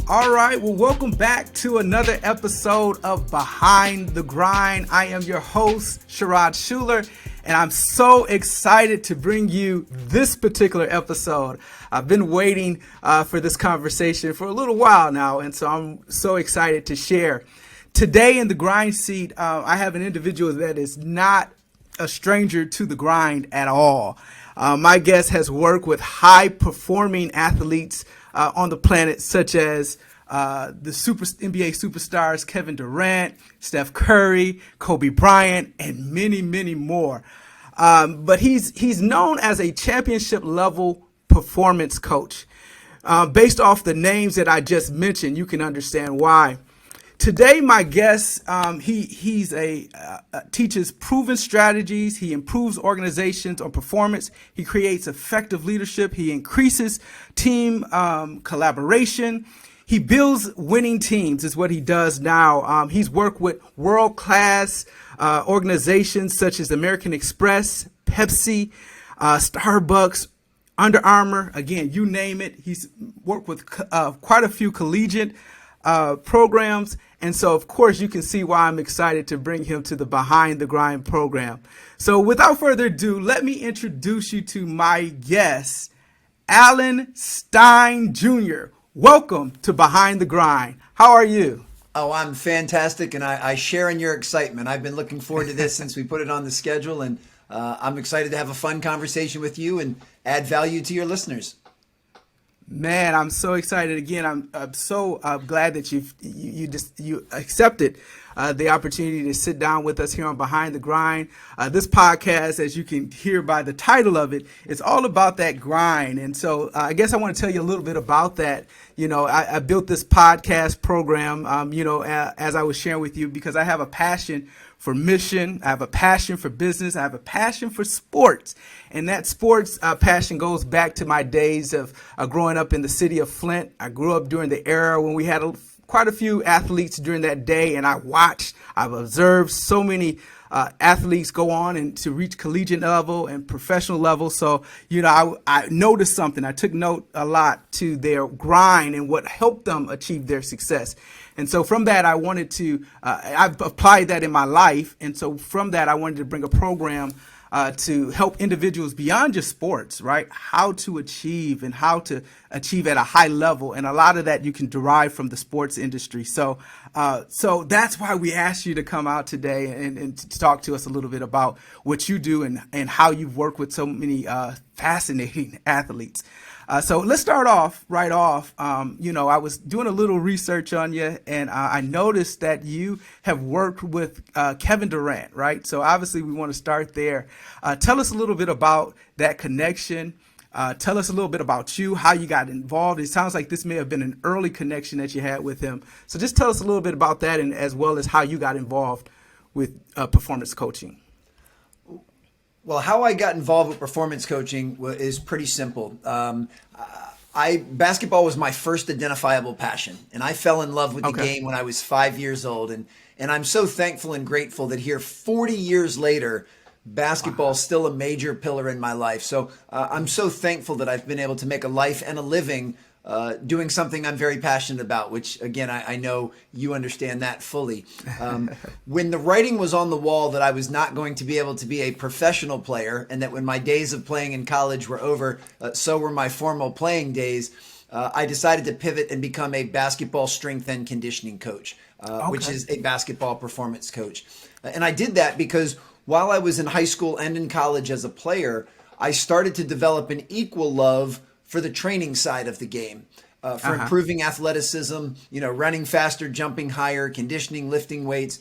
All right, well, welcome back to another episode of Behind the Grind. I am your host, Sherrod Schuler, and I'm so excited to bring you this particular episode. I've been waiting for this conversation for a little while now, and so I'm so excited to share. Today in the grind seat, I have an individual that is not a stranger to the grind at all. My guest has worked with high-performing athletes on the planet, such as the NBA superstars Kevin Durant, Steph Curry, Kobe Bryant, and many, many more. But he's known as a championship-level performance coach. Based off the names that I just mentioned, you can understand why. Today, my guest, he teaches proven strategies. He improves organizations on performance. He creates effective leadership. He increases team collaboration. He builds winning teams is what he does now. He's worked with world-class organizations such as American Express, Pepsi, Starbucks, Under Armour. Again, you name it. He's worked with quite a few collegiate programs. And so, of course, you can see why I'm excited to bring him to the Behind the Grind program. So without further ado, let me introduce you to my guest, Alan Stein Jr. Welcome to Behind the Grind. How are you? Oh, I'm fantastic, and I share in your excitement. I've been looking forward to this since we put it on the schedule, and I'm excited to have a fun conversation with you and add value to your listeners. Man, I'm so excited. Again, I'm so glad that you accepted the opportunity to sit down with us here on Behind the Grind. This podcast, as you can hear by the title of it, is all about that grind. And so I guess I want to tell you a little bit about that. You know, I built this podcast program, as I was sharing with you, because I have a passion for mission. I have a passion for business. I have a passion for sports. And that sports passion goes back to my days of growing up in the city of Flint. I grew up during the era when we had quite a few athletes during that day. And I've observed so many athletes go on and to reach collegiate level and professional level. So, I noticed something. I took note a lot to their grind and what helped them achieve their success. And so from that, I wanted to, I've applied that in my life. And so from that, I wanted to bring a program to help individuals beyond just sports, right? How to achieve and how to achieve at a high level. And a lot of that you can derive from the sports industry. So that's why we asked you to come out today and to talk to us a little bit about what you do and how you've worked with so many fascinating athletes. So let's start off right off. I was doing a little research on you, and I noticed that you have worked with Kevin Durant, right? So obviously we want to start there. Tell us a little bit about that connection. Tell us a little bit about you, how you got involved. It sounds like this may have been an early connection that you had with him. So just tell us a little bit about that, and as well as how you got involved with performance coaching. Well, how I got involved with performance coaching is pretty simple. Basketball was my first identifiable passion, and I fell in love with the game when I was 5 years old. And I'm so thankful and grateful that here 40 years later, basketball is still a major pillar in my life. So I'm so thankful that I've been able to make a life and a living doing something I'm very passionate about, which, again, I know you understand that fully. When the writing was on the wall that I was not going to be able to be a professional player, and that when my days of playing in college were over, so were my formal playing days, I decided to pivot and become a basketball strength and conditioning coach, which is a basketball performance coach. And I did that because while I was in high school and in college as a player, I started to develop an equal love for the training side of the game, for improving athleticism, running faster, jumping higher, conditioning, lifting weights.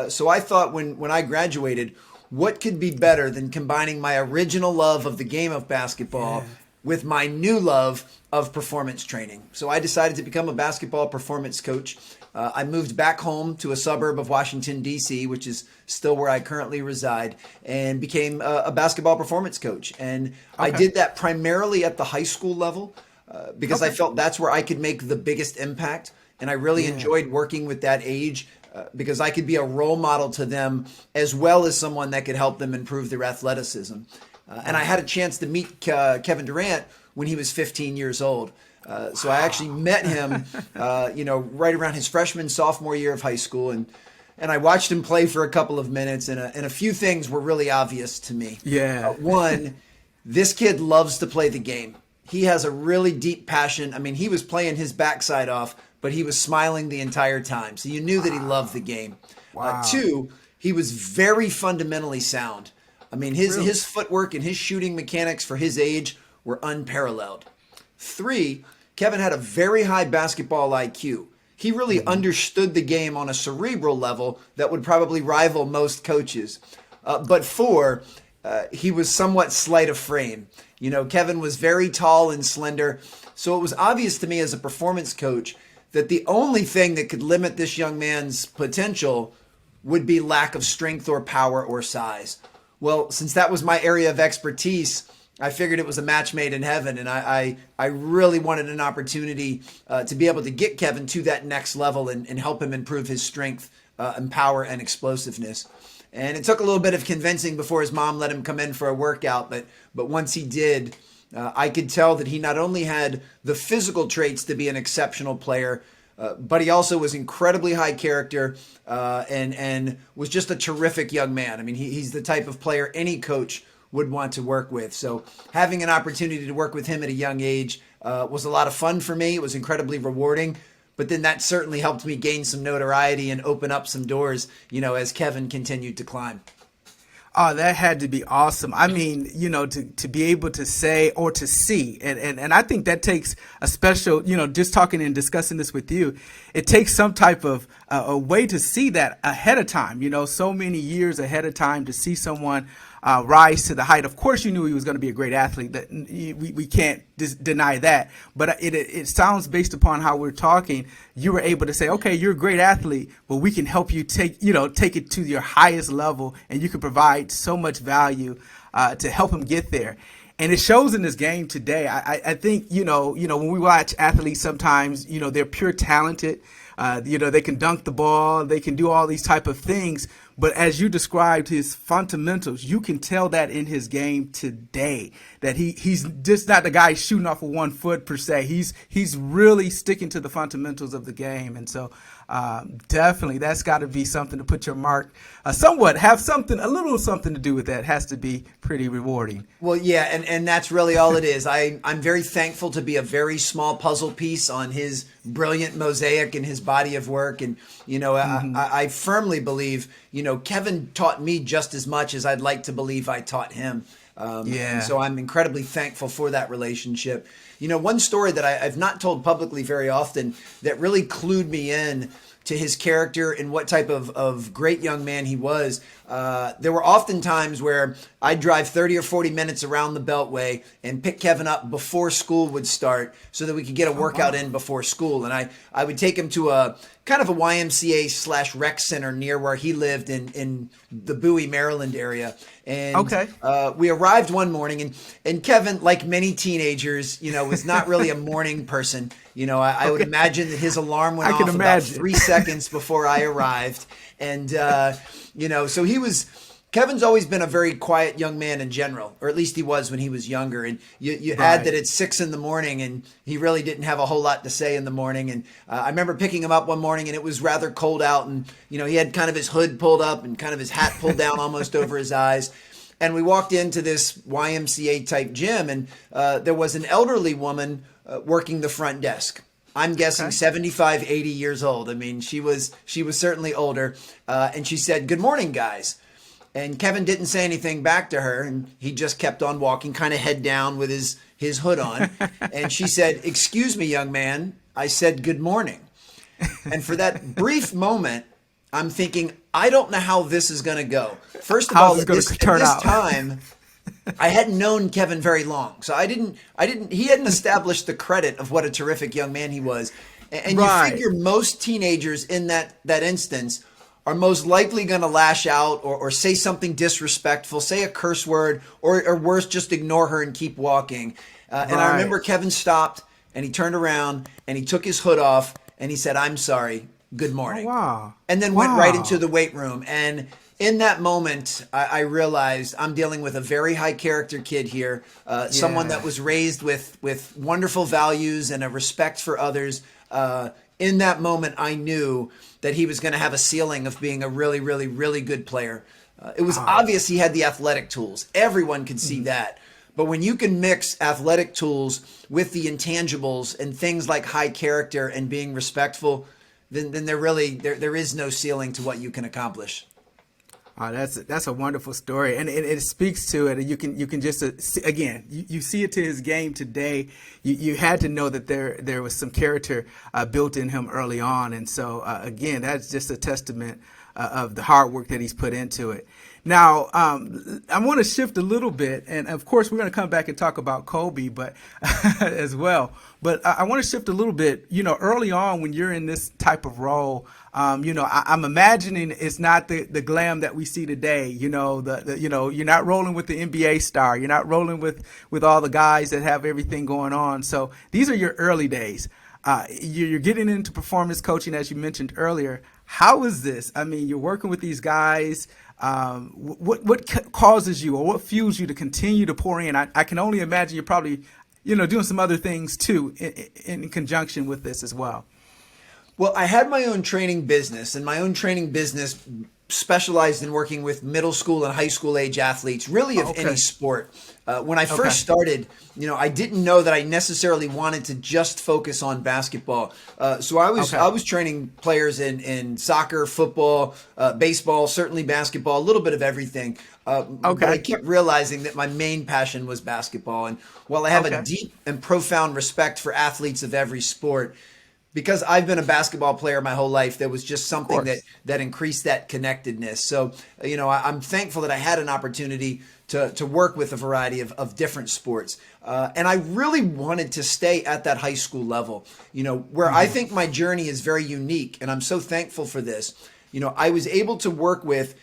So I thought when I graduated, what could be better than combining my original love of the game of basketball with my new love of performance training? So I decided to become a basketball performance coach. I moved back home to a suburb of Washington, D.C., which is still where I currently reside, and became a basketball performance coach. And I did that primarily at the high school level because I felt that's where I could make the biggest impact. And I really enjoyed working with that age because I could be a role model to them as well as someone that could help them improve their athleticism. And I had a chance to meet Kevin Durant when he was 15 years old. So I actually met him, right around his freshman, sophomore year of high school. And I watched him play for a couple of minutes, and a few things were really obvious to me. Yeah. One, this kid loves to play the game. He has a really deep passion. I mean, he was playing his backside off, but he was smiling the entire time. So you knew that he loved the game. Wow. Two, he was very fundamentally sound. I mean, his footwork and his shooting mechanics for his age were unparalleled. Three, Kevin had a very high basketball IQ. He really understood the game on a cerebral level that would probably rival most coaches. But four, he was somewhat slight of frame. Kevin was very tall and slender. So it was obvious to me as a performance coach that the only thing that could limit this young man's potential would be lack of strength or power or size. Well, since that was my area of expertise, I figured it was a match made in heaven, and I really wanted an opportunity to be able to get Kevin to that next level and help him improve his strength and power and explosiveness. And it took a little bit of convincing before his mom let him come in for a workout, but once he did, I could tell that he not only had the physical traits to be an exceptional player, but he also was incredibly high character and was just a terrific young man. I mean, he's the type of player any coach would want to work with. So having an opportunity to work with him at a young age was a lot of fun for me. It was incredibly rewarding. But then that certainly helped me gain some notoriety and open up some doors, as Kevin continued to climb. Oh, that had to be awesome. I mean, to be able to say or to see, and I think that takes a special, just talking and discussing this with you, it takes some type of a way to see that ahead of time, so many years ahead of time to see someone rise to the height. Of course, you knew he was going to be a great athlete. That we can't deny that. But it sounds, based upon how we're talking, you were able to say, okay, you're a great athlete, but we can help you take it to your highest level, and you can provide so much value to help him get there. And it shows in this game today. I think, when we watch athletes, sometimes, they're pure talented. They can dunk the ball, they can do all these type of things. But as you described his fundamentals, you can tell that in his game today, that he's just not the guy shooting off of 1 foot per se. He's really sticking to the fundamentals of the game. And so definitely that's got to be something to put your mark, somewhat have a little something to do with that. It has to be pretty rewarding. Well, yeah, and that's really all it is. I'm very thankful to be a very small puzzle piece on his brilliant mosaic and his body of work. And, I firmly believe, Kevin taught me just as much as I'd like to believe I taught him. And so I'm incredibly thankful for that relationship. One story that I've not told publicly very often that really clued me in to his character and what type of great young man he was. There were often times where I'd drive 30 or 40 minutes around the Beltway and pick Kevin up before school would start so that we could get a workout in before school. And I would take him to a kind of a YMCA/rec center near where he lived in the Bowie, Maryland area. And we arrived one morning, and Kevin, like many teenagers, was not really a morning person. I would imagine that his alarm went off about 3 seconds before I arrived. And, so Kevin's always been a very quiet young man in general, or at least he was when he was younger. And you add that it's 6 a.m. and he really didn't have a whole lot to say in the morning. And I remember picking him up one morning and it was rather cold out. And, he had kind of his hood pulled up and kind of his hat pulled down almost over his eyes. And we walked into this YMCA type gym, and there was an elderly woman working the front desk. I'm guessing 75, 80 years old. I mean, she was certainly older. And she said, "Good morning, guys." And Kevin didn't say anything back to her, and he just kept on walking, kind of head down with his hood on. And she said, "Excuse me, young man." I said, "Good morning." And for that brief moment, I'm thinking, I don't know how this is going to go. First of all, at this time, I hadn't known Kevin very long. So he hadn't established the credit of what a terrific young man he was. And you figure most teenagers in that instance are most likely going to lash out or say something disrespectful, say a curse word, or worse, just ignore her and keep walking. And I remember Kevin stopped and he turned around and he took his hood off and he said, "I'm sorry. Good morning." Oh, wow. And then went right into the weight room. And in that moment, I realized I'm dealing with a very high character kid here, someone that was raised with wonderful values and a respect for others. In that moment, I knew that he was going to have a ceiling of being a really, really, really good player. It was obvious he had the athletic tools. Everyone could see that. But when you can mix athletic tools with the intangibles and things like high character and being respectful, then there is no ceiling to what you can accomplish. Oh, that's a wonderful story, and it speaks to it. And you can just again you see it to his game today. You had to know that there was some character built in him early on, and so again, that's just a testament of the hard work that he's put into it. Now, I want to shift a little bit, and of course, we're going to come back and talk about Kobe, but as well. But I want to shift a little bit. Early on when you're in this type of role, I'm imagining it's not the glam that we see today. You're not rolling with the NBA star. You're not rolling with all the guys that have everything going on. So these are your early days. You're getting into performance coaching, as you mentioned earlier. How is this? I mean, you're working with these guys. What causes you, or what fuels you to continue to pour in? I can only imagine you're probably, doing some other things too in conjunction with this as well. Well, I had my own training business, and my own training business specialized in working with middle school and high school age athletes, really of any sport. When I first started, I didn't know that I necessarily wanted to just focus on basketball. So I was training players in soccer, football, baseball, certainly basketball, a little bit of everything. But I kept realizing that my main passion was basketball. And while I have a deep and profound respect for athletes of every sport, because I've been a basketball player my whole life, there was just something that increased that connectedness. So, I'm thankful that I had an opportunity to work with a variety of different sports. And I really wanted to stay at that high school level, where I think my journey is very unique. And I'm so thankful for this. I was able to work with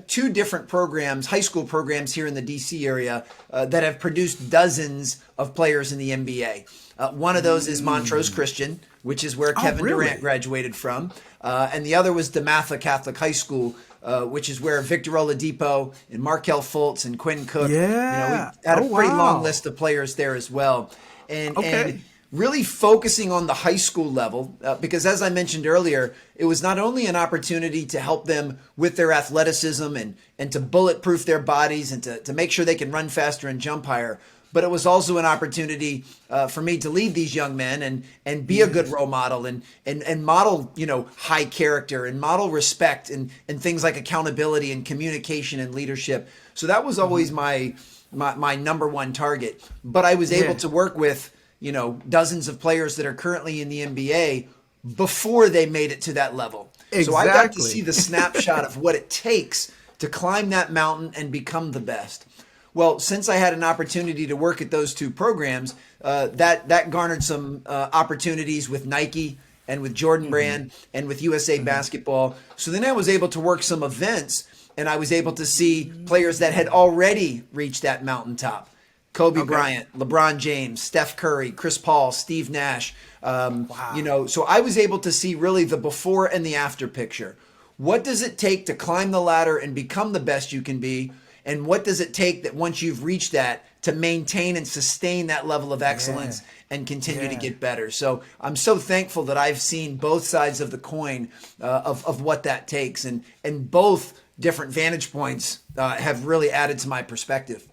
two different programs, high school programs here in the DC area that have produced dozens of players in the NBA. One of those is Montrose Christian, which is where Kevin Durant graduated from. And the other was DeMatha Catholic High School, which is where Victor Oladipo and Markelle Fultz and Quinn Cook. Yeah. We had a pretty long list of players there as well. And really focusing on the high school level, because as I mentioned earlier, it was not only an opportunity to help them with their athleticism and to bulletproof their bodies and to make sure they can run faster and jump higher, but it was also an opportunity for me to lead these young men and be a good role model and model, high character and model respect and things like accountability and communication and leadership. So that was always my number one target. But I was able to work with, dozens of players that are currently in the NBA before they made it to that level. Exactly. So I got to see the snapshot of what it takes to climb that mountain and become the best. Well, since I had an opportunity to work at those two programs, that garnered some opportunities with Nike and with Jordan Brand and with USA Basketball. So then I was able to work some events, and I was able to see players that had already reached that mountaintop. Kobe Bryant, LeBron James, Steph Curry, Chris Paul, Steve Nash. So I was able to see really the before and the after picture. What does it take to climb the ladder and become the best you can be? And what does it take that once you've reached that to maintain and sustain that level of excellence and continue to get better? So I'm so thankful that I've seen both sides of the coin of what that takes. And both different vantage points have really added to my perspective.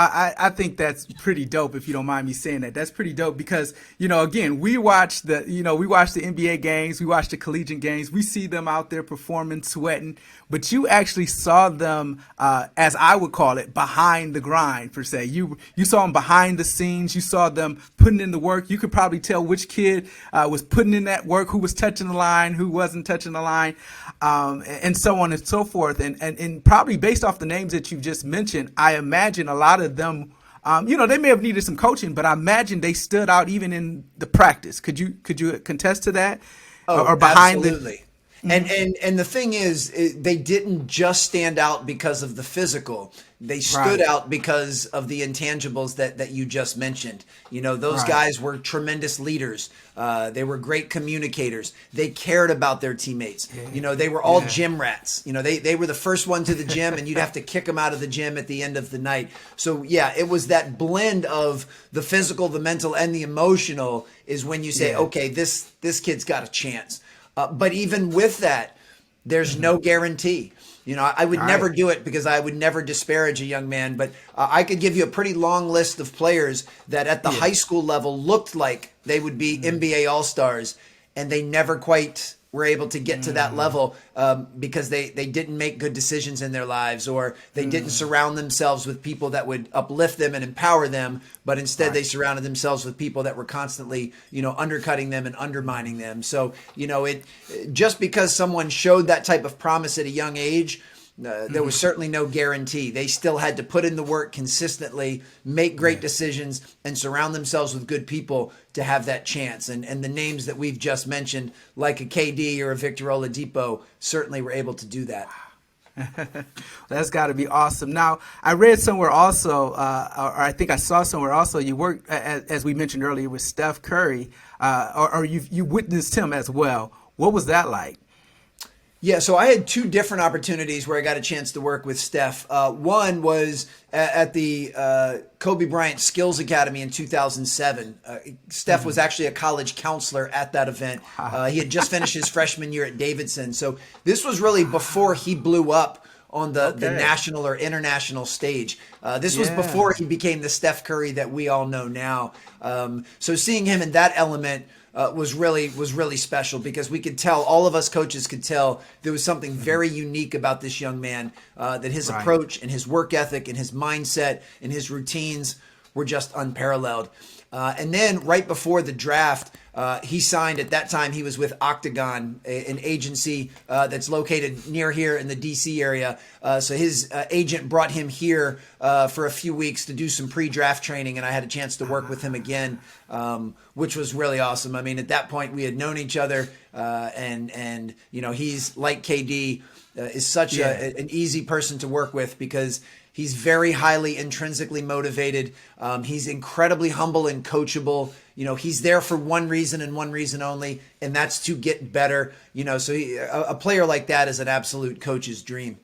I think that's pretty dope, if you don't mind me saying that. That's pretty dope because, again, we watch the NBA games, we watch the collegiate games, we see them out there performing, sweating, but you actually saw them, as I would call it, behind the grind, per se. You saw them behind the scenes, you saw them putting in the work. You could probably tell which kid was putting in that work, who was touching the line, who wasn't touching the line, and so on and so forth. And probably based off the names that you just mentioned, I imagine a lot of them, they may have needed some coaching, but I imagine they stood out even in the practice. Could you contest to that? Oh, or behind absolutely. And the thing is, they didn't just stand out because of the physical. They stood Right. out because of the intangibles that you just mentioned. You know, those Right. guys were tremendous leaders. They were great communicators. They cared about their teammates. You know, they were all Yeah. gym rats. You know, they were the first one to the gym, and you'd have to kick them out of the gym at the end of the night. So yeah, it was that blend of the physical, the mental, and the emotional is when you say, Yeah. okay, this kid's got a chance. But even with that, there's no guarantee. You know, I would All never right. do it because I would never disparage a young man. But I could give you a pretty long list of players that at the Yeah. high school level looked like they would be NBA All-Stars, and they never quite were able to get to that level because they didn't make good decisions in their lives, or they didn't surround themselves with people that would uplift them and empower them, but instead they Right. surrounded themselves with people that were constantly, you know, undercutting them and undermining them. So, you know, it just because someone showed that type of promise at a young age, there was certainly no guarantee. They still had to put in the work consistently, make great decisions, and surround themselves with good people to have that chance. And the names that we've just mentioned, like a KD or a Victor Oladipo, certainly were able to do that. That's got to be awesome. Now, I read somewhere also, or I think I saw somewhere also, you worked, as we mentioned earlier, with Steph Curry, or you witnessed him as well. What was that like? Yeah, so I had two different opportunities where I got a chance to work with Steph. One was at the Kobe Bryant Skills Academy in 2007. Steph was actually a college counselor at that event. He had just finished his freshman year at Davidson. So this was really before he blew up on the Okay. national or international stage. This was Yeah. before he became the Steph Curry that we all know now. So seeing him in that element was really special because we could tell, all of us coaches could tell, there was something very unique about this young man, that his Right. approach and his work ethic and his mindset and his routines were just unparalleled. And then right before the draft, he signed, at that time he was with Octagon, an agency that's located near here in the DC area. So his agent brought him here for a few weeks to do some pre-draft training, and I had a chance to work with him again, which was really awesome. I mean, at that point we had known each other, and you know, he's like KD, is such an easy person to work with because he's very highly intrinsically motivated. He's incredibly humble and coachable. You know, he's there for one reason and one reason only, and that's to get better. You know, so a player like that is an absolute coach's dream.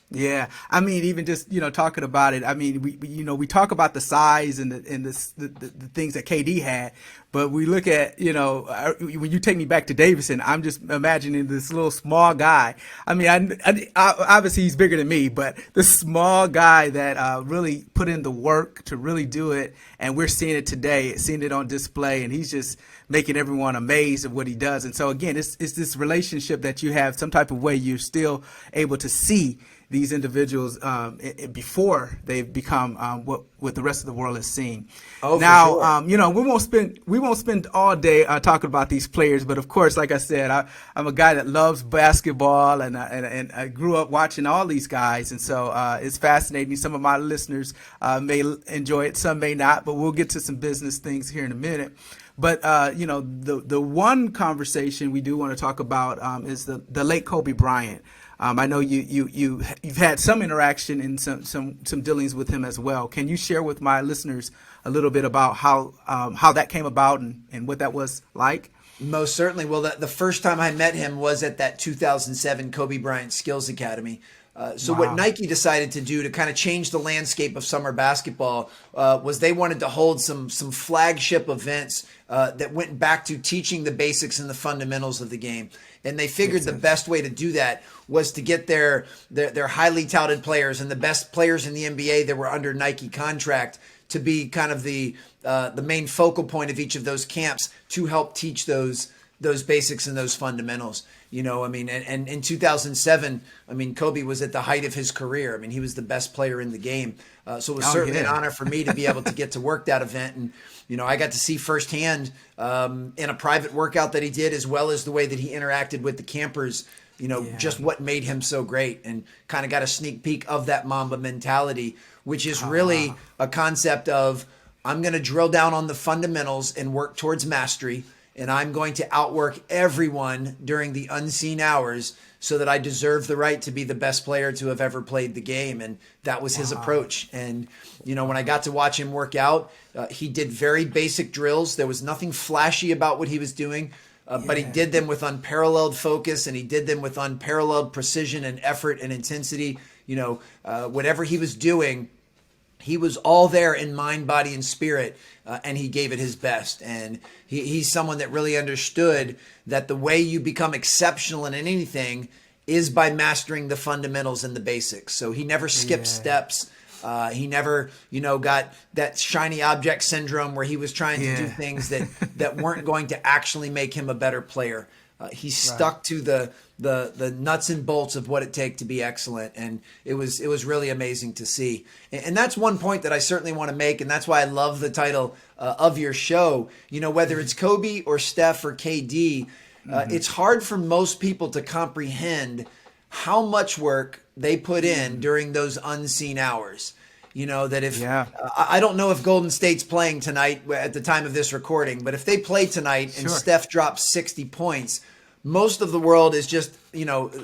Yeah, I mean, even just talking about it. I mean, we talk about the size and the things that KD had, but we look at when you take me back to Davidson, I'm just imagining this little small guy. I mean, obviously he's bigger than me, but this small guy that really put in the work to really do it, and we're seeing it today, seeing it on display, and he's just making everyone amazed at what he does. And so again, it's this relationship that you have, some type of way you're still able to see these individuals before they've become what the rest of the world is seeing. Oh, now, for sure. we won't spend all day talking about these players, but of course, like I said, I'm a guy that loves basketball, and I grew up watching all these guys, and so it's fascinating. Some of my listeners may enjoy it, some may not, but we'll get to some business things here in a minute. But the one conversation we do want to talk about is the late Kobe Bryant. I know you've had some interaction and some dealings with him as well. Can you share with my listeners a little bit about how that came about and what that was like? Most certainly. Well, the first time I met him was at that 2007 Kobe Bryant Skills Academy. So what Nike decided to do to kind of change the landscape of summer basketball was they wanted to hold some flagship events that went back to teaching the basics and the fundamentals of the game. And they figured the best way to do that was to get their highly touted players and the best players in the NBA that were under Nike contract to be kind of the main focal point of each of those camps to help teach those basics and those fundamentals. You know, I mean, and in 2007, I mean, Kobe was at the height of his career. I mean, he was the best player in the game. So it was certainly an honor for me to be able to get to work that event. And, you know, I got to see firsthand in a private workout that he did, as well as the way that he interacted with the campers, just what made him so great, and kind of got a sneak peek of that Mamba mentality, which is really a concept of, I'm going to drill down on the fundamentals and work towards mastery. and I'm going to outwork everyone during the unseen hours so that I deserve the right to be the best player to have ever played the game. And that was his approach. And, when I got to watch him work out, he did very basic drills. There was nothing flashy about what he was doing, but he did them with unparalleled focus, and he did them with unparalleled precision and effort and intensity. Whatever he was doing, he was all there in mind, body, and spirit, and he gave it his best. And he's someone that really understood that the way you become exceptional in anything is by mastering the fundamentals and the basics. So he never skipped steps. He never, got that shiny object syndrome where he was trying to do things that weren't going to actually make him a better player. He stuck to the nuts and bolts of what it takes to be excellent, and it was really amazing to see. And that's one point that I certainly want to make, and that's why I love the title of your show. Whether it's Kobe or Steph or KD, it's hard for most people to comprehend how much work they put in during those unseen hours. That if I don't know if Golden State's playing tonight at the time of this recording, but if they play tonight and Steph drops 60 points, most of the world is just,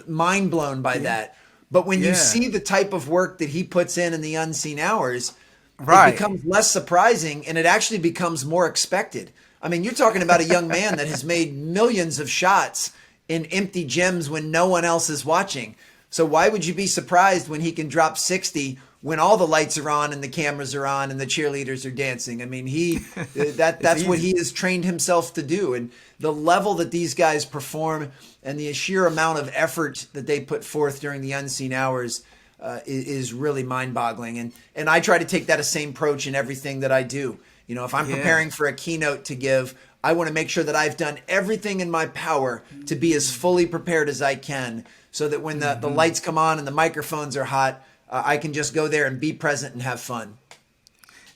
mind blown by that. But when you see the type of work that he puts in the unseen hours, it becomes less surprising, and it actually becomes more expected. I mean, you're talking about a young man that has made millions of shots in empty gyms when no one else is watching. So why would you be surprised when he can drop 60 when all the lights are on and the cameras are on and the cheerleaders are dancing? I mean, that's what he has trained himself to do. And the level that these guys perform and the sheer amount of effort that they put forth during the unseen hours is really mind-boggling. And I try to take that same approach in everything that I do. If I'm preparing for a keynote to give, I want to make sure that I've done everything in my power to be as fully prepared as I can, so that when the lights come on and the microphones are hot, I can just go there and be present and have fun.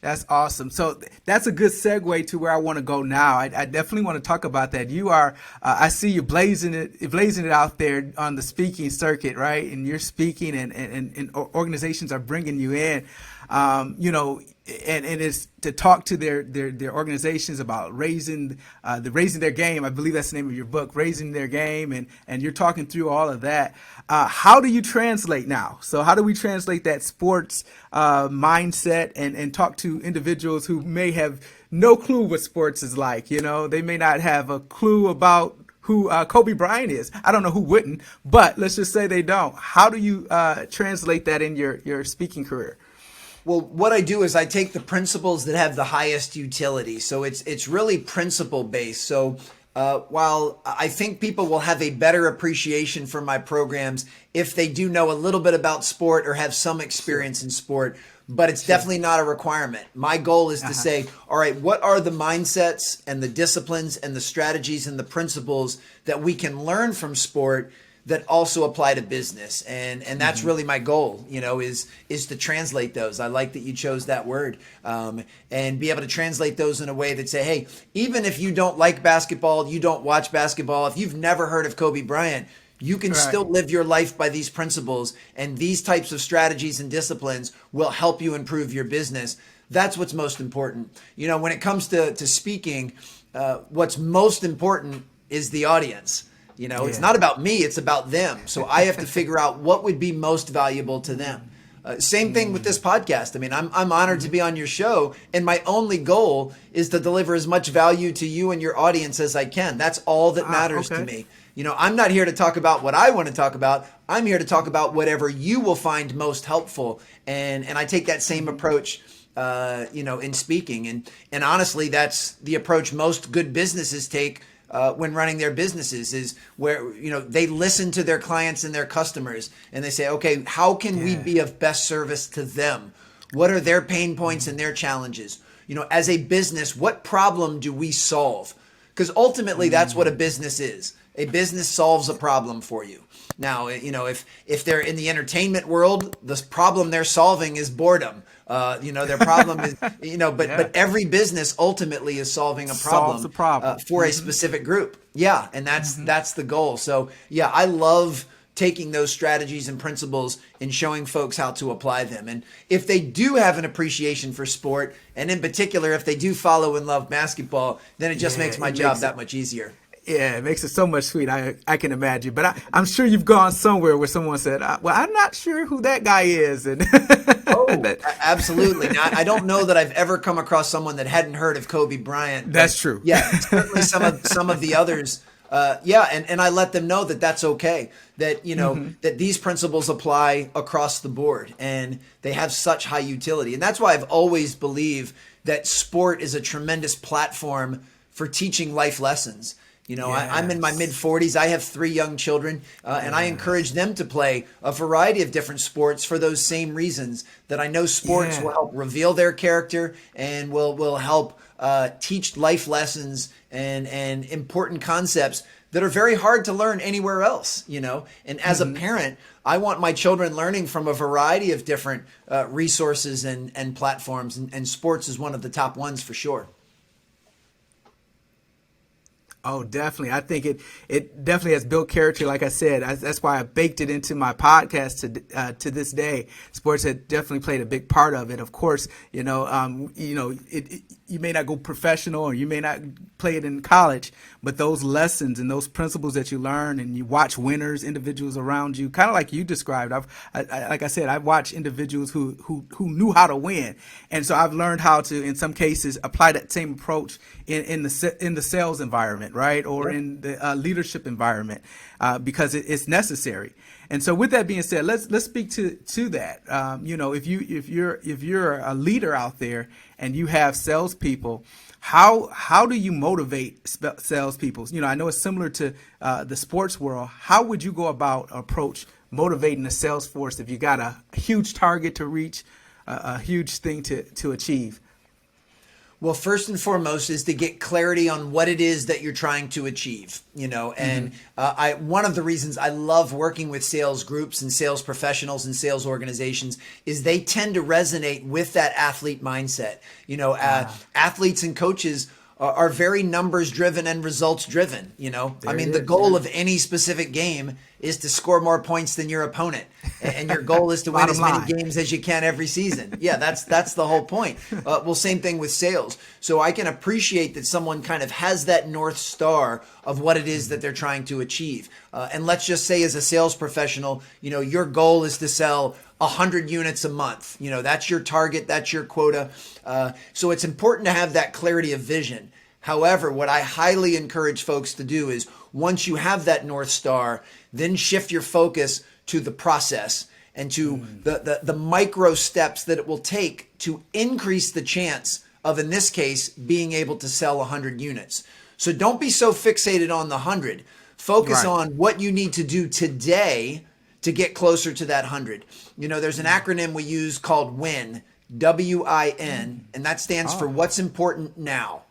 That's awesome. So that's a good segue to where I want to go now. I definitely want to talk about that. You are, I see you blazing it out there on the speaking circuit, right? And you're speaking, and organizations are bringing you in, and it's to talk to their organizations about raising their game. I believe that's the name of your book, Raising Their Game, and you're talking through all of that. How do you translate now? So how do we translate that sports mindset and talk to individuals who may have no clue what sports is like? They may not have a clue about who Kobe Bryant is. I don't know who wouldn't, but let's just say they don't. How do you translate that in your speaking career? Well, what I do is I take the principles that have the highest utility. So it's really principle based. So while I think people will have a better appreciation for my programs if they do know a little bit about sport or have some experience in sport, but it's definitely not a requirement. My goal is to say, all right, what are the mindsets and the disciplines and the strategies and the principles that we can learn from sport that also apply to business? And that's really my goal, is to translate those. I like that you chose that word, and be able to translate those in a way that say, hey, even if you don't like basketball, you don't watch basketball, if you've never heard of Kobe Bryant, you can still live your life by these principles, and these types of strategies and disciplines will help you improve your business. That's what's most important. When it comes to speaking, what's most important is the audience. It's not about me, it's about them. So I have to figure out what would be most valuable to them. Same thing with this podcast. I mean, I'm honored to be on your show, and my only goal is to deliver as much value to you and your audience as I can. That's all that matters to me. I'm not here to talk about what I want to talk about. I'm here to talk about whatever you will find most helpful. And I take that same approach, in speaking. And honestly, that's the approach most good businesses take when running their businesses, is where, they listen to their clients and their customers, and they say, okay, how can we be of best service to them? What are their pain points and their challenges? As a business, what problem do we solve? Because ultimately that's what a business is. A business solves a problem for you. Now, if they're in the entertainment world, the problem they're solving is boredom. Their problem is, but every business ultimately is solving a problem, for a specific group. Yeah. And that's the goal. So I love taking those strategies and principles and showing folks how to apply them. And if they do have an appreciation for sport, and in particular, if they do follow and love basketball, then it just makes my job that much easier. Yeah, it makes it so much sweet. I can imagine. But I'm sure you've gone somewhere where someone said, well, I'm not sure who that guy is. And absolutely. Now, I don't know that I've ever come across someone that hadn't heard of Kobe Bryant. That's true. Yeah, certainly some of the others. And I let them know that that's okay, that, that these principles apply across the board and they have such high utility. And that's why I've always believed that sport is a tremendous platform for teaching life lessons. I'm in my mid-40s. I have 3 young children, and I encourage them to play a variety of different sports for those same reasons, that I know sports will help reveal their character and will help teach life lessons and important concepts that are very hard to learn anywhere else, And as a parent, I want my children learning from a variety of different resources and platforms, and sports is one of the top ones for sure. Oh, definitely. I think it definitely has built character. Like I said, that's why I baked it into my podcast to this day. Sports had definitely played a big part of it. Of course, you may not go professional or you may not play it in college, but those lessons and those principles that you learn and you watch winners, individuals around you, kind of like you described. Like I said, I've watched individuals who knew how to win, and so I've learned how to, in some cases, apply that same approach in the sales environment, right, or in the leadership environment, because it's necessary. And so, with that being said, let's speak to that. If you're a leader out there and you have salespeople, how do you motivate salespeople? I know it's similar to the sports world. How would you go about approach motivating the sales force if you got a huge target to reach, a huge thing to achieve? Well, first and foremost is to get clarity on what it is that you're trying to achieve, and one of the reasons I love working with sales groups and sales professionals and sales organizations is they tend to resonate with that athlete mindset. Athletes and coaches are very numbers driven and results driven. The goal of any specific game is to score more points than your opponent, and your goal is to win as many games as you can every season. Yeah, that's the whole point. Well, same thing with sales. So I can appreciate that someone kind of has that North Star of what it is that they're trying to achieve. And let's just say, as a sales professional, your goal is to sell 100 units a month. That's your target, that's your quota. So it's important to have that clarity of vision. However, what I highly encourage folks to do is, once you have that North Star, then shift your focus to the process and to the micro steps that it will take to increase the chance of, in this case, being able to sell 100 units. So don't be so fixated on the 100. Focus on what you need to do today to get closer to that 100. There's an acronym we use called WIN, WIN, and that stands for what's important now.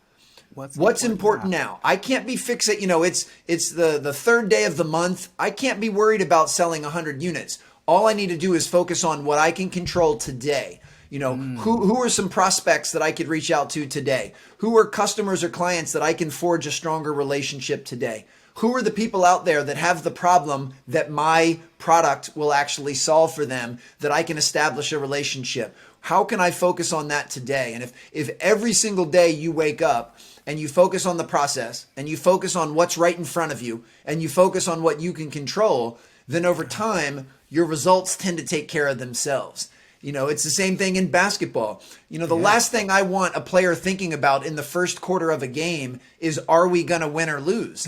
What's important now? I can't be fixated. It's the third day of the month. I can't be worried about selling 100 units. All I need to do is focus on what I can control today. Who are some prospects that I could reach out to today? Who are customers or clients that I can forge a stronger relationship today? Who are the people out there that have the problem that my product will actually solve for them, that I can establish a relationship? How can I focus on that today? And if every single day you wake up and you focus on the process and you focus on what's right in front of you and you focus on what you can control, then over time, your results tend to take care of themselves. It's the same thing in basketball. The last thing I want a player thinking about in the first quarter of a game is, are we going to win or lose?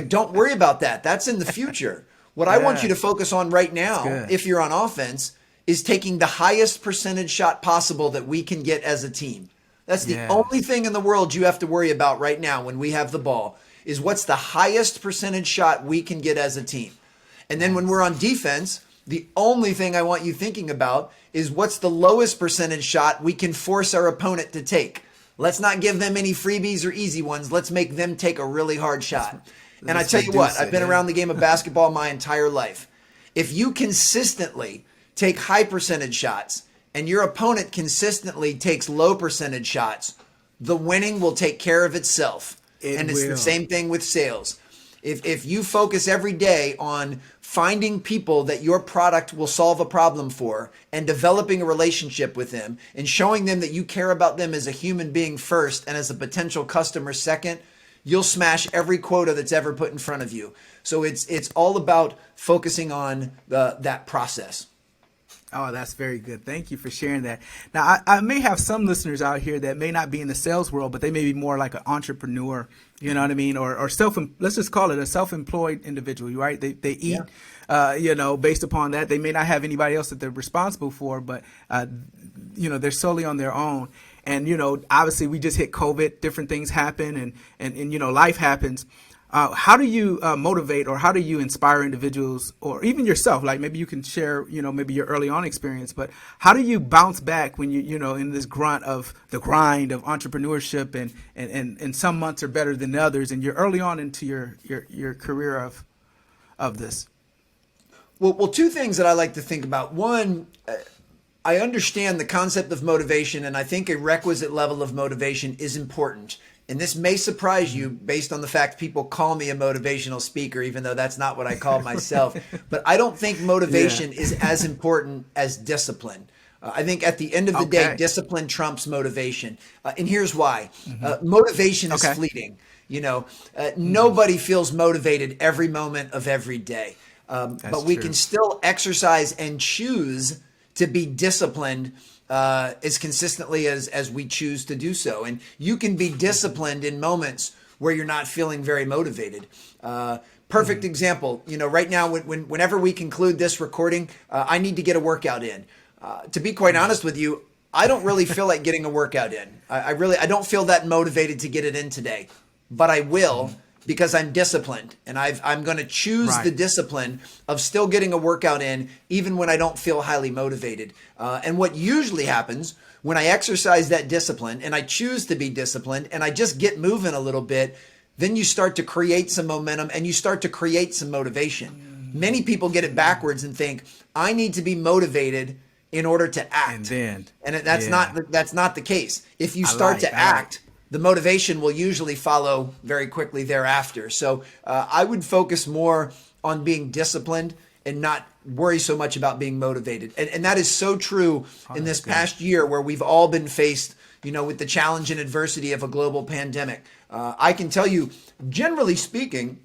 Don't worry about that. That's in the future. What I want you to focus on right now, if you're on offense, is taking the highest percentage shot possible that we can get as a team. That's the only thing in the world you have to worry about right now when we have the ball, is what's the highest percentage shot we can get as a team. And then when we're on defense, the only thing I want you thinking about is what's the lowest percentage shot we can force our opponent to take. Let's not give them any freebies or easy ones. Let's make them take a really hard shot. And I tell you what, I've been around the game of basketball my entire life. If you consistently take high percentage shots and your opponent consistently takes low percentage shots, the winning will take care of itself. And it's the same thing with sales. If you focus every day on finding people that your product will solve a problem for and developing a relationship with them and showing them that you care about them as a human being first and as a potential customer second, you'll smash every quota that's ever put in front of you. So it's all about focusing on that process. Oh, that's very good. Thank you for sharing that. Now, I may have some listeners out here that may not be in the sales world, but they may be more like an entrepreneur, you know what I mean? Or let's just call it a self-employed individual, right? They eat, based upon that. They may not have anybody else that they're responsible for, but, they're solely on their own. And, obviously we just hit COVID, different things happen and life happens. How do you motivate or how do you inspire individuals or even yourself? Like maybe you can share, maybe your early on experience, but how do you bounce back when in this grind of entrepreneurship and some months are better than others and you're early on into your career of this? Well, two things that I like to think about. One, I understand the concept of motivation, and I think a requisite level of motivation is important. And this may surprise you based on the fact people call me a motivational speaker, even though that's not what I call myself. But I don't think motivation is as important as discipline. I think at the end of the day, discipline trumps motivation. And here's why. Motivation is fleeting. Nobody feels motivated every moment of every day. But we can still exercise and choose to be disciplined as consistently as we choose to do so. And you can be disciplined in moments where you're not feeling very motivated. Perfect example, right now, whenever we conclude this recording, I need to get a workout in. To be quite honest with you, I don't really feel like getting a workout in. I don't feel that motivated to get it in today, but I will because I'm disciplined, and I'm going to choose the discipline of still getting a workout in, even when I don't feel highly motivated. And what usually happens when I exercise that discipline and I choose to be disciplined and I just get moving a little bit, then you start to create some momentum and you start to create some motivation. Many people get it backwards and think, I need to be motivated in order to act. And that's not the case. If you start to act, the motivation will usually follow very quickly thereafter. So I would focus more on being disciplined and not worry so much about being motivated. And that is so true in this past year where we've all been faced, with the challenge and adversity of a global pandemic. I can tell you, generally speaking,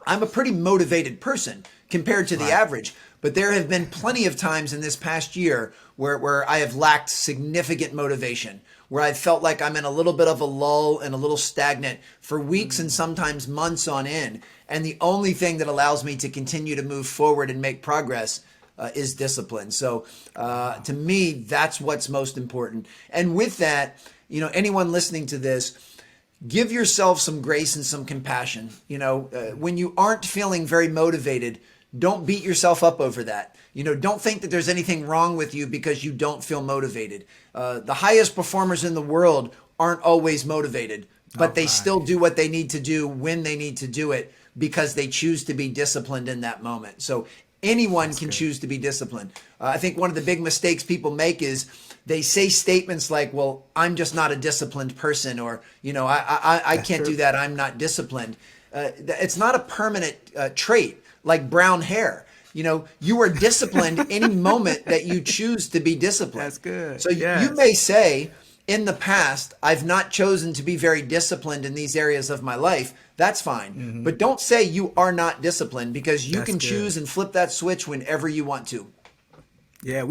I'm a pretty motivated person compared to the average. But there have been plenty of times in this past year where I have lacked significant motivation, where I felt like I'm in a little bit of a lull and a little stagnant for weeks and sometimes months on end. And the only thing that allows me to continue to move forward and make progress is discipline. So to me, that's what's most important. And with that, anyone listening to this, give yourself some grace and some compassion. When you aren't feeling very motivated, don't beat yourself up over that. Don't think that there's anything wrong with you because you don't feel motivated. The highest performers in the world aren't always motivated, but they still do what they need to do when they need to do it because they choose to be disciplined in that moment. So anyone can choose to be disciplined. I think one of the big mistakes people make is they say statements like, well, I'm just not a disciplined person, or, I can't do that. I'm not disciplined. It's not a permanent trait like brown hair. You are disciplined any moment that you choose to be disciplined. That's good. So you may say, in the past, I've not chosen to be very disciplined in these areas of my life. That's fine. But don't say you are not disciplined, because you can choose and flip that switch whenever you want to. Yeah,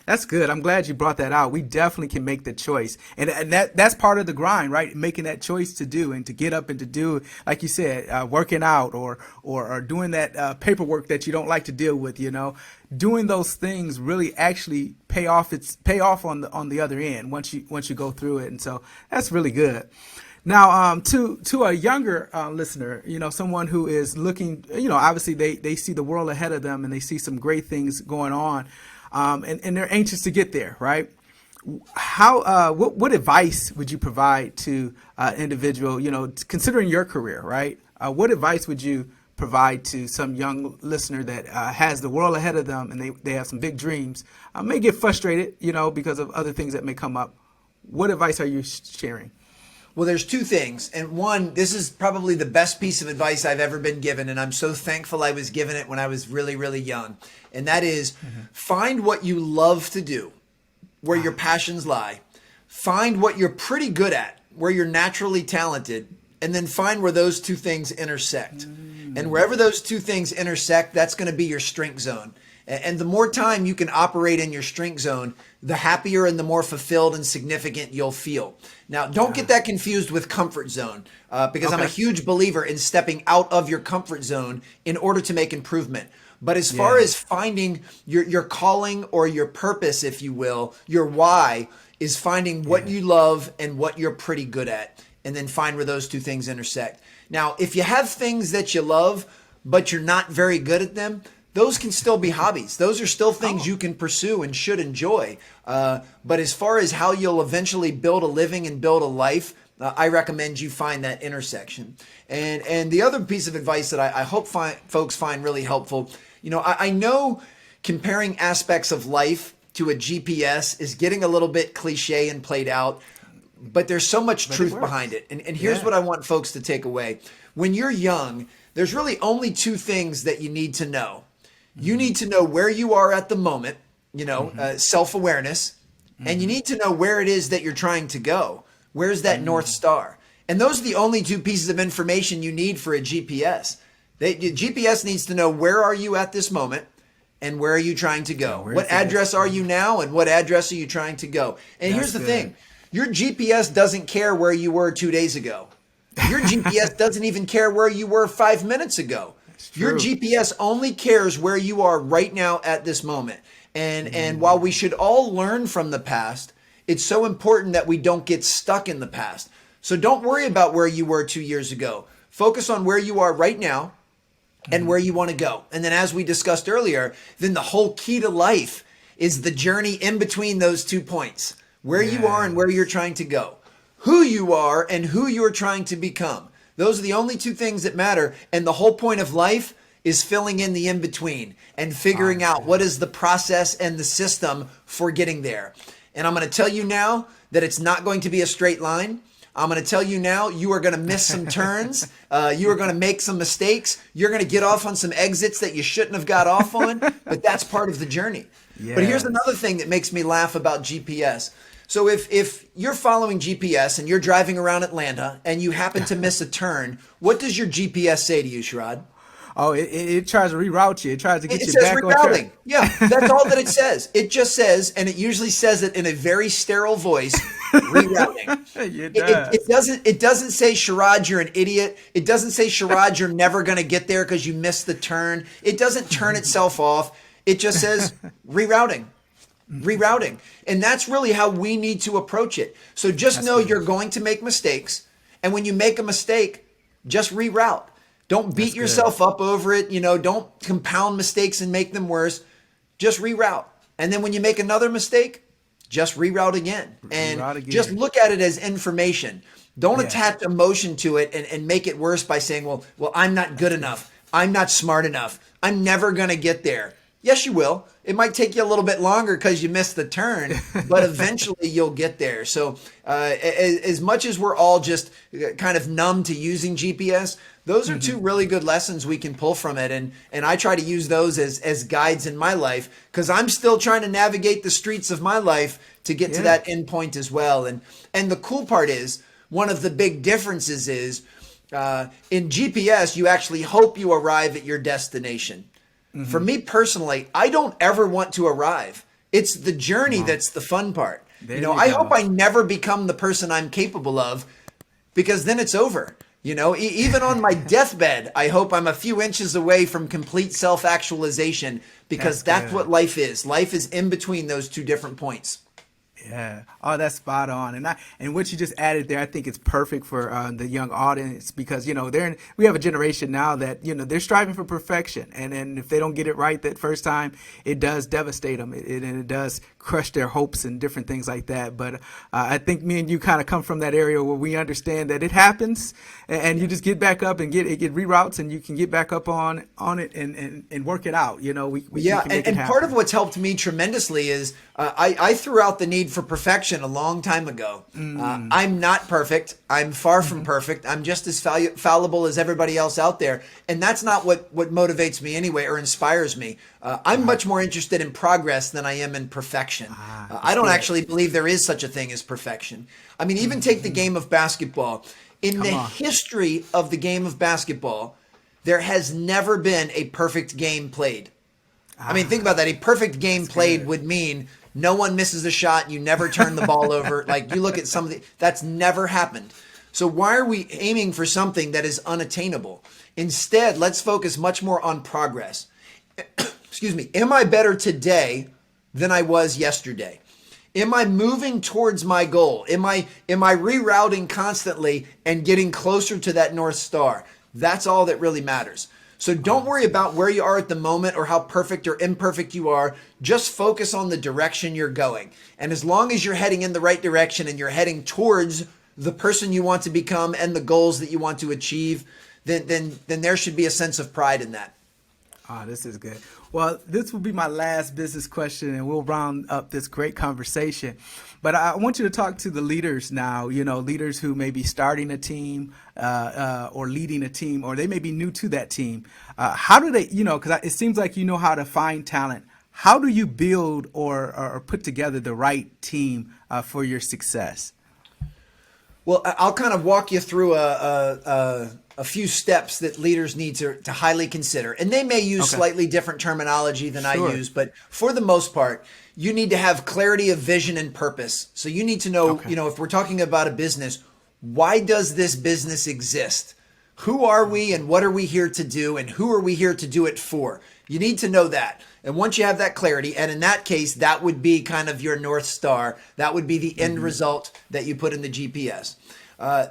that's good. I'm glad you brought that out. We definitely can make the choice. And that's part of the grind, right? Making that choice to do and to get up and to do, like you said, working out or doing that paperwork that you don't like to deal with, doing those things really actually pay off on the other end once you go through it. And so that's really good. Now, to a younger listener, someone who is looking, obviously they see the world ahead of them and they see some great things going on, and they're anxious to get there, right? What advice would you provide to individual, considering your career, right? What advice would you provide to some young listener that has the world ahead of them and they have some big dreams, may get frustrated, because of other things that may come up? What advice are you sharing? Well, there's two things. And one, this is probably the best piece of advice I've ever been given. And I'm so thankful I was given it when I was really, really young. And that is find what you love to do, where your passions lie. Find what you're pretty good at, where you're naturally talented, and then find where those two things intersect. And wherever those two things intersect, that's going to be your strength zone. And the more time you can operate in your strength zone, the happier and the more fulfilled and significant you'll feel. Now, don't get that confused with comfort zone, because I'm a huge believer in stepping out of your comfort zone in order to make improvement. But as far as finding your calling or your purpose, if you will, your why, is finding what you love and what you're pretty good at, and then find where those two things intersect. Now, if you have things that you love, but you're not very good at them, those can still be hobbies. Those are still things you can pursue and should enjoy. But as far as how you'll eventually build a living and build a life, I recommend you find that intersection. And the other piece of advice that I hope folks find really helpful, I know comparing aspects of life to a GPS is getting a little bit cliche and played out, but there's so much truth behind it. And here's what I want folks to take away. When you're young, there's really only two things that you need to know. You need to know where you are at the moment, self-awareness, and you need to know where it is that you're trying to go. Where's that North Star? And those are the only two pieces of information you need for a GPS. GPS needs to know where are you at this moment and where are you trying to go? What address are you now and what address are you trying to go? And here's the thing. Your GPS doesn't care where you were 2 days ago. Your GPS doesn't even care where you were 5 minutes ago. Your GPS only cares where you are right now at this moment. And while we should all learn from the past, it's so important that we don't get stuck in the past. So don't worry about where you were 2 years ago. Focus on where you are right now and where you want to go. And then as we discussed earlier, then the whole key to life is the journey in between those 2 points, where you are and where you're trying to go, who you are and who you're trying to become. Those are the only two things that matter. And the whole point of life is filling in the in-between and figuring out what is the process and the system for getting there. And I'm going to tell you now that it's not going to be a straight line. I'm going to tell you now, you are going to miss some turns. You are going to make some mistakes. You're going to get off on some exits that you shouldn't have got off on, but that's part of the journey. Yes. But here's another thing that makes me laugh about GPS. So if you're following GPS and you're driving around Atlanta and you happen to miss a turn, what does your GPS say to you, Sherrod? Oh, it tries to reroute you. It tries to get you back on track. Yeah, that's all that it says. It just says, and it usually says it in a very sterile voice, rerouting. It doesn't say, Sherrod, you're an idiot. It doesn't say, Sherrod, you're never going to get there because you missed the turn. It doesn't turn itself off. It just says rerouting. And that's really how we need to approach it. So just know you're going to make mistakes. And when you make a mistake, just reroute. Don't beat yourself up over it. Don't compound mistakes and make them worse. Just reroute. And then when you make another mistake, just reroute again. Just look at it as information. Don't attach emotion to it and make it worse by saying, well, I'm not good enough. I'm not smart enough. I'm never going to get there. Yes, you will. It might take you a little bit longer because you missed the turn, but eventually you'll get there. So as much as we're all just kind of numb to using GPS, those are two really good lessons we can pull from it. And I try to use those as guides in my life because I'm still trying to navigate the streets of my life to get to that end point as well. And the cool part is, one of the big differences is in GPS, you actually hope you arrive at your destination. For me personally, I don't ever want to arrive. It's the journey that's the fun part. I hope I never become the person I'm capable of, because then it's over. Even on my deathbed, I hope I'm a few inches away from complete self-actualization, because that's what life is. Life is in between those two different points. Yeah. Oh, that's spot on. And what you just added there, I think it's perfect for the young audience, because, we have a generation now that, they're striving for perfection. And if they don't get it right that first time, it does devastate them. It does crush their hopes and different things like that. But I think me and you kind of come from that area where we understand that it happens, and you just get back up and get reroutes, and you can get back up on it and work it out. We can make it happen. Part of what's helped me tremendously is I threw out the need made for perfection a long time ago. I'm not perfect. I'm far from perfect. I'm just as fallible as everybody else out there. And that's not what motivates me anyway, or inspires me. I'm much more interested in progress than I am in perfection. I don't actually believe there is such a thing as perfection. I mean, even take the game of basketball. In the history of the game of basketball, there has never been a perfect game played. I mean, think about that. A perfect game played would mean no one misses a shot. You never turn the ball over. Like, you look at some of that's never happened. So why are we aiming for something that is unattainable? Instead, let's focus much more on progress. Excuse me. Am I better today than I was yesterday? Am I moving towards my goal? Am I rerouting constantly and getting closer to that North Star? That's all that really matters. So don't worry about where you are at the moment or how perfect or imperfect you are. Just focus on the direction you're going. And as long as you're heading in the right direction and you're heading towards the person you want to become and the goals that you want to achieve, then there should be a sense of pride in that. This is good. Well, this will be my last business question, and we'll round up this great conversation. But I want you to talk to the leaders now, leaders who may be starting a team or leading a team, or they may be new to that team. How do they, because it seems like you know how to find talent. How do you build or put together the right team for your success? Well, I'll kind of walk you through a few steps that leaders need to highly consider. And they may use slightly different terminology than I use, but for the most part, you need to have clarity of vision and purpose. So you need to know, if we're talking about a business, why does this business exist? Who are we and what are we here to do, and who are we here to do it for? You need to know that. And once you have that clarity, and in that case, that would be kind of your North Star. That would be the end result that you put in the GPS.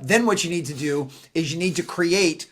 Then what you need to do is you need to create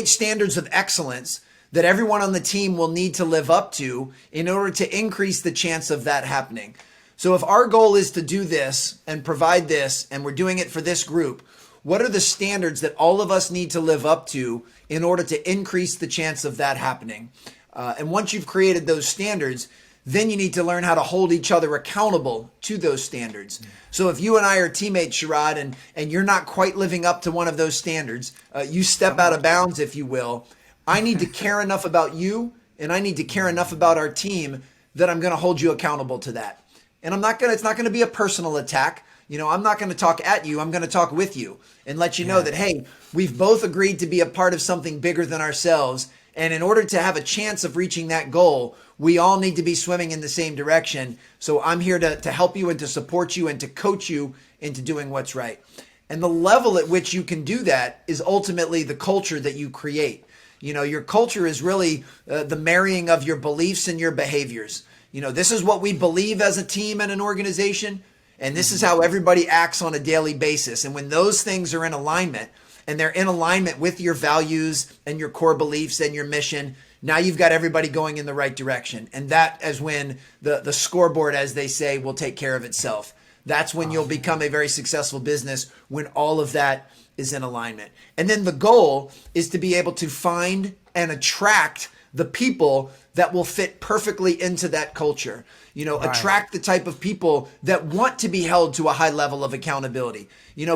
standards of excellence that everyone on the team will need to live up to in order to increase the chance of that happening. So if our goal is to do this and provide this, and we're doing it for this group, what are the standards that all of us need to live up to in order to increase the chance of that happening? And once you've created those standards, then you need to learn how to hold each other accountable to those standards. So if you and I are teammates, Sherrod, and you're not quite living up to one of those standards, you step out of bounds, if you will. I need to care enough about you, and I need to care enough about our team that I'm going to hold you accountable to that. And it's not going to be a personal attack. I'm not going to talk at you. I'm going to talk with you and let you know that, hey, we've both agreed to be a part of something bigger than ourselves. And in order to have a chance of reaching that goal, we all need to be swimming in the same direction. So I'm here to help you and to support you and to coach you into doing what's right. And the level at which you can do that is ultimately the culture that you create. Your culture is really the marrying of your beliefs and your behaviors. This is what we believe as a team and an organization, and this is how everybody acts on a daily basis. And when those things are in alignment, and they're in alignment with your values and your core beliefs and your mission, now you've got everybody going in the right direction. And that is when the scoreboard, as they say, will take care of itself. That's when you'll become a very successful business, when all of that is in alignment. And then the goal is to be able to find and attract the people that will fit perfectly into that culture. Attract the type of people that want to be held to a high level of accountability.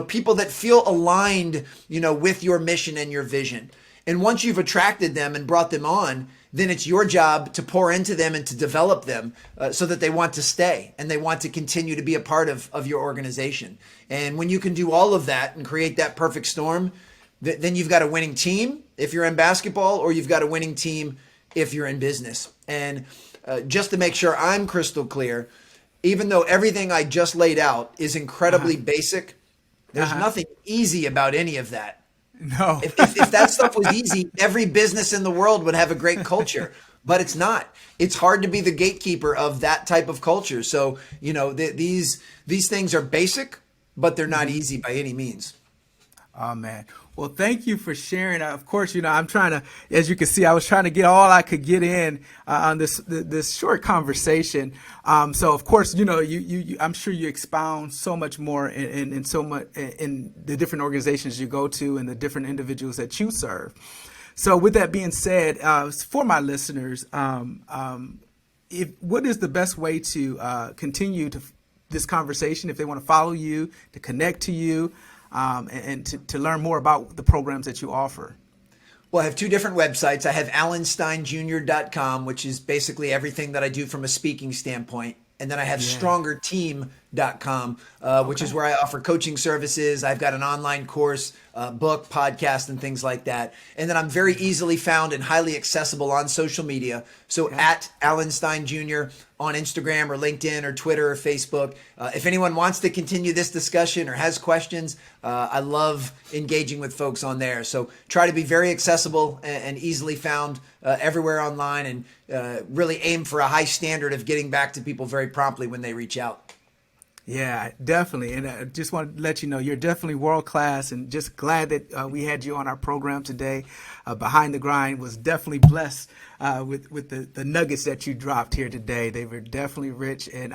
People that feel aligned, with your mission and your vision. And once you've attracted them and brought them on, then it's your job to pour into them and to develop them so that they want to stay and they want to continue to be a part of your organization. And when you can do all of that and create that perfect storm, then you've got a winning team if you're in basketball, or you've got a winning team if you're in business. And just to make sure I'm crystal clear, even though everything I just laid out is incredibly basic, there's nothing easy about any of that. No. If that stuff was easy, every business in the world would have a great culture, but it's not. It's hard to be the gatekeeper of that type of culture. So, these things are basic, but they're not easy by any means. Oh, man. Well, thank you for sharing. Of course, I'm trying to, as you can see, I was trying to get all I could get in on this short conversation. So, of course, I'm sure you expound so much more in so much in the different organizations you go to and the different individuals that you serve. So, with that being said, for my listeners, what is the best way to continue this conversation if they want to follow you, to connect to you, and to learn more about the programs that you offer? Well, I have two different websites. I have AlanSteinJr.com, which is basically everything that I do from a speaking standpoint. And then I have StrongerTeam.com, which is where I offer coaching services. I've got an online course, book, podcast, and things like that. And then I'm very easily found and highly accessible on social media. So at Alan Stein Jr. on Instagram or LinkedIn or Twitter or Facebook. If anyone wants to continue this discussion or has questions, I love engaging with folks on there. So try to be very accessible and easily found everywhere online, and really aim for a high standard of getting back to people very promptly when they reach out. Yeah, definitely. And I just want to let you know, you're definitely world class, and just glad that we had you on our program today. Behind the Grind was definitely blessed with the nuggets that you dropped here today. They were definitely rich. And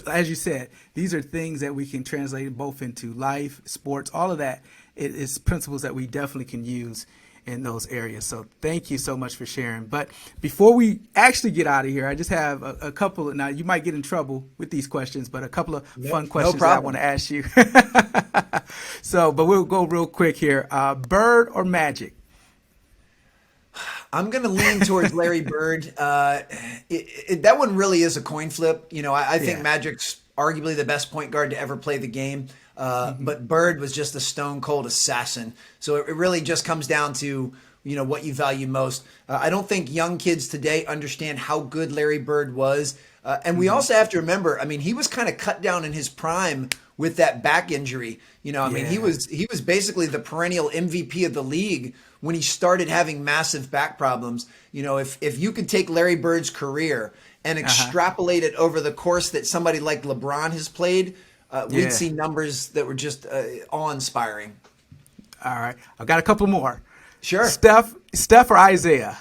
as you said, these are things that we can translate both into life, sports, all of that. It is principles that we definitely can use in those areas. So thank you so much for sharing. But before we actually get out of here, I just have a couple. Now you might get in trouble with these questions, but a couple of fun questions that I want to ask you. So, but we'll go real quick here. Bird or Magic? I'm going to lean towards Larry Bird. That one really is a coin flip. You know, I think Magic's arguably the best point guard to ever play the game. But Bird was just a stone cold assassin. So it really just comes down to, you know, what you value most. I don't think young kids today understand how good Larry Bird was. And we also have to remember, I mean, he was kind of cut down in his prime with that back injury. You know, I mean, he was basically the perennial MVP of the league when he started having massive back problems. You know, if you could take Larry Bird's career and extrapolate it over the course that somebody like LeBron has played, we'd see numbers that were just awe-inspiring. All right. I've got a couple more. Sure. Steph or Isaiah?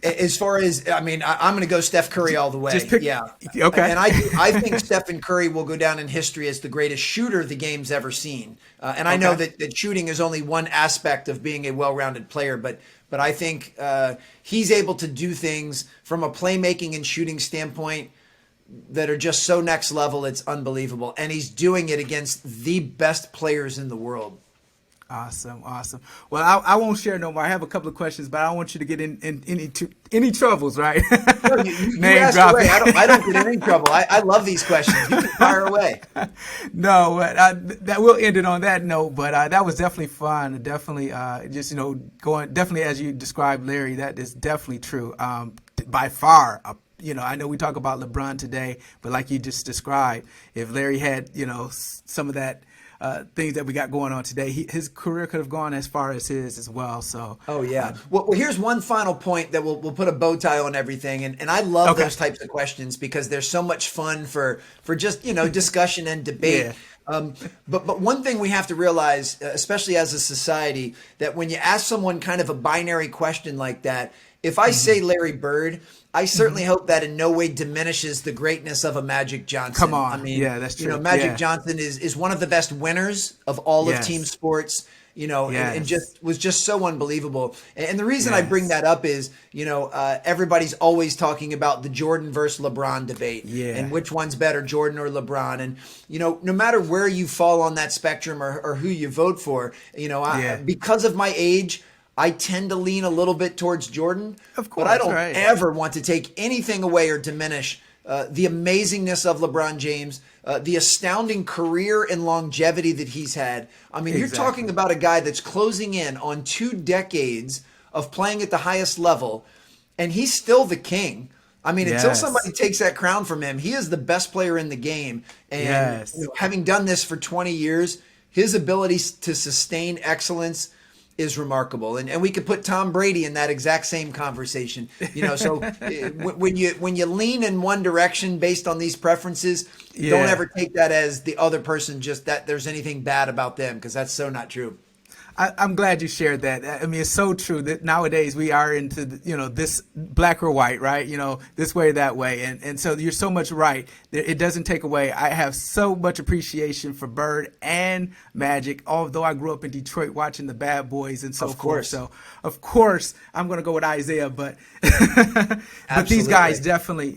As far as, I mean, I'm going to go Steph Curry all the way. Okay. And I think Stephen Curry will go down in history as the greatest shooter the game's ever seen. And I know that shooting is only one aspect of being a well-rounded player, but I think he's able to do things from a playmaking and shooting standpoint that are just so next level, it's unbelievable. And he's doing it against the best players in the world. Awesome. Well, I won't share no more. I have a couple of questions, but I don't want you to get in any troubles, right? Sure, you ask away. I don't get in any trouble. I love these questions. You can fire away. No, that we'll end it on that note. But that was definitely fun. Definitely, just going definitely as you described, Larry. That is definitely true. By far. I know we talk about LeBron today, but like you just described, if Larry had, some of that things that we got going on today, his career could have gone as far as his as well. So, oh yeah. Well, here's one final point that we'll put a bow tie on everything, and I love those types of questions because they're so much fun for just discussion and debate. But one thing we have to realize, especially as a society, that when you ask someone kind of a binary question like that, if I say Larry Bird, I certainly hope that in no way diminishes the greatness of a Magic Johnson. Come on. I mean, that's true. Magic Johnson is one of the best winners of all of team sports, and just was just so unbelievable. And the reason I bring that up is, everybody's always talking about the Jordan versus LeBron debate and which one's better, Jordan or LeBron. And, no matter where you fall on that spectrum or who you vote for, because of my age, I tend to lean a little bit towards Jordan, of course, but I don't ever want to take anything away or diminish the amazingness of LeBron James, the astounding career and longevity that he's had. I mean, you're talking about a guy that's closing in on 2 decades of playing at the highest level, and he's still the king. I mean, until somebody takes that crown from him, he is the best player in the game. And having done this for 20 years, his ability to sustain excellence is remarkable, and we could put Tom Brady in that exact same conversation. So when you lean in one direction based on these preferences, don't ever take that as the other person just that there's anything bad about them, because that's so not true. I'm glad you shared that. I mean, it's so true that nowadays we are into this black or white, right? This way or that way, and so you're so much right. It doesn't take away. I have so much appreciation for Bird and Magic, although I grew up in Detroit watching the Bad Boys and so forth. So of course I'm going to go with Isaiah, but but these guys definitely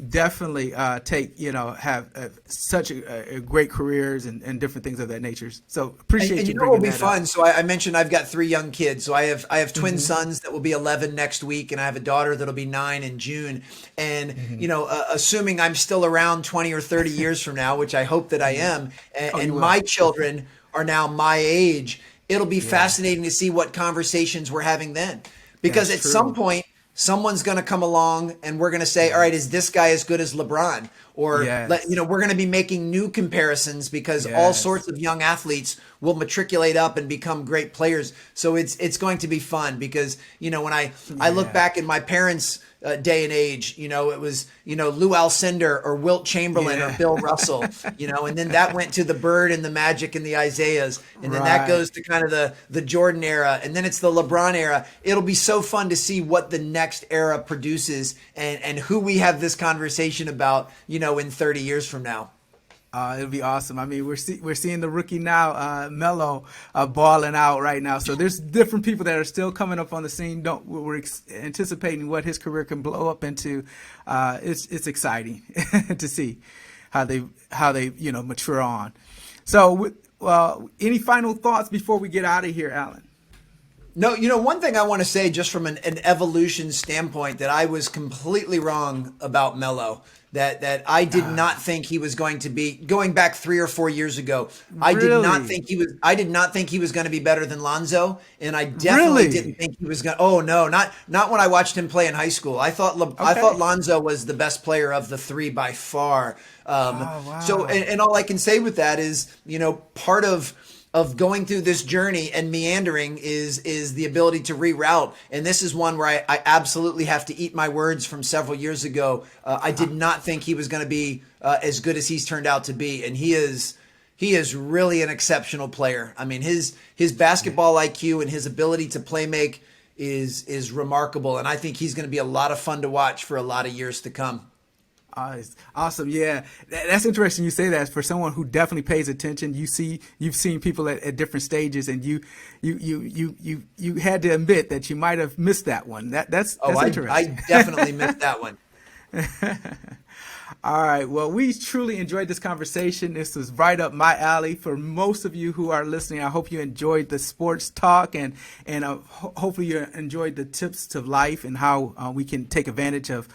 take have such a great careers and different things of that nature. So appreciate and you know bringing what will be that fun. up. So I mentioned I've got 3 young kids. So I have twin sons that will be 11 next week, and I have a daughter that'll be 9 in June. And assuming I'm still around 20 or 30 years from now, which I hope that I am, and my children are now my age, it'll be fascinating to see what conversations we're having then. Because at some point, someone's going to come along and we're going to say, all right, is this guy as good as LeBron? Or, we're going to be making new comparisons because all sorts of young athletes will matriculate up and become great players. So it's going to be fun because, when I look back in my parents' day and age, it was, Lou Alcindor or Wilt Chamberlain or Bill Russell, and then that went to the Bird and the Magic and the Isaiahs. And then that goes to kind of the Jordan era. And then it's the LeBron era. It'll be so fun to see what the next era produces and who we have this conversation about, in 30 years from now. It'll be awesome. I mean, we're seeing the rookie now, Melo, balling out right now. So there's different people that are still coming up on the scene. We're anticipating what his career can blow up into. It's exciting to see how they mature on. So, any final thoughts before we get out of here, Alan? No, one thing I want to say just from an evolution standpoint that I was completely wrong about Melo. That I did not think he was going to be going back 3 or 4 years ago. I did not think he was going to be better than Lonzo, and I definitely didn't think he was going. Oh no, not when I watched him play in high school. I thought Lonzo was the best player of the 3 by far. So and all I can say with that is part of going through this journey and meandering is the ability to reroute. And this is one where I absolutely have to eat my words from several years ago. I did not think he was going to be as good as he's turned out to be. And he is really an exceptional player. I mean, his basketball IQ and his ability to play make is remarkable. And I think he's going to be a lot of fun to watch for a lot of years to come. Awesome. Yeah, that's interesting. You say that for someone who definitely pays attention. You've seen people at different stages, and you had to admit that you might have missed that one. That's interesting. I definitely missed that one. All right. Well, we truly enjoyed this conversation. This was right up my alley. For most of you who are listening, I hope you enjoyed the sports talk and hopefully you enjoyed the tips to life and how we can take advantage of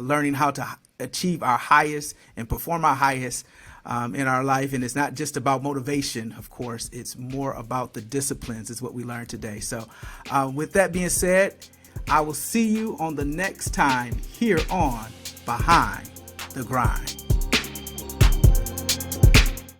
learning how to achieve our highest and perform our highest in our life. And it's not just about motivation, of course. It's more about the disciplines is what we learned today. So with that being said, I will see you on the next time here on Behind the Grind.